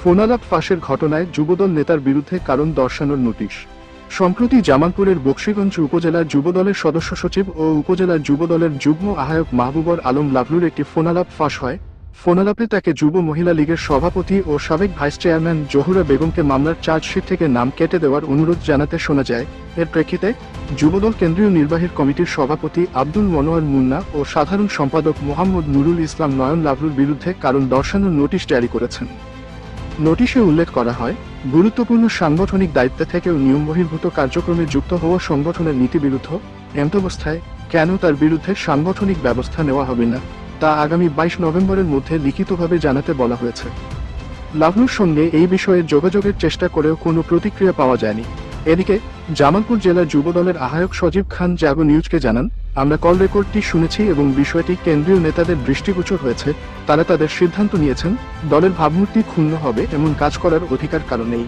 ফোনালাপ ফাঁসের ঘটনায় যুবদল নেতার বিরুদ্ধে কারণ দর্শানোর নোটিশ। সম্প্রতি জামালপুরের বকশীগঞ্জ উপজেলার যুবদলের সদস্য সচিব ও উপজেলার যুবদলের যুগ্ম আহ্বায়ক মাহবুবর আলম লাভলুর একটি ফোনালাপ ফাঁস হয়। ফোনালাপে তাকে যুব মহিলা লীগের সভাপতি ও সাবেক ভাইস চেয়ারম্যান জহুরা বেগমকে মামলার চার্জশিট থেকে নাম কেটে দেওয়ার অনুরোধ জানাতে শোনা যায়। এর প্রেক্ষিতে যুবদল কেন্দ্রীয় নির্বাহী কমিটির সভাপতি আব্দুল মনোয়ার মুন্না ও সাধারণ সম্পাদক মোহাম্মদ নুরুল ইসলাম নয়ন লাভলুর বিরুদ্ধে কারণ দর্শানোর নোটিশ জারি করেছেন। নোটিশে উল্লেখ করা হয়, গুরুত্বপূর্ণ সাংগঠনিক দায়িত্বে থেকেও নিয়মবহির্ভূত কার্যক্রমে যুক্ত হওয়া সংগঠনের নীতিবিরুদ্ধ এমতাবস্থায় কেন তার বিরুদ্ধে সাংগঠনিক ব্যবস্থা নেওয়া হবে না তা আগামী 22 নভেম্বরের মধ্যে লিখিতভাবে জানাতে বলা হয়েছে। লাভলুর সঙ্গে এই বিষয়ে যোগাযোগের চেষ্টা করেও কোনো প্রতিক্রিয়া পাওয়া যায়নি। এদিকে জামালপুর জেলা যুবদলের আহ্বায়ক সজীব খান জাগো নিউজকে জানান, আমরা কল রেকর্ডটি শুনেছি এবং বিষয়টি কেন্দ্রীয় নেতাদের দৃষ্টিগোচর হয়েছে। তারা তাদের সিদ্ধান্ত নিয়েছেন, দলের ভাবমূর্তি ক্ষুণ্ণ হবে এমন কাজ করার অধিকার কারো নেই।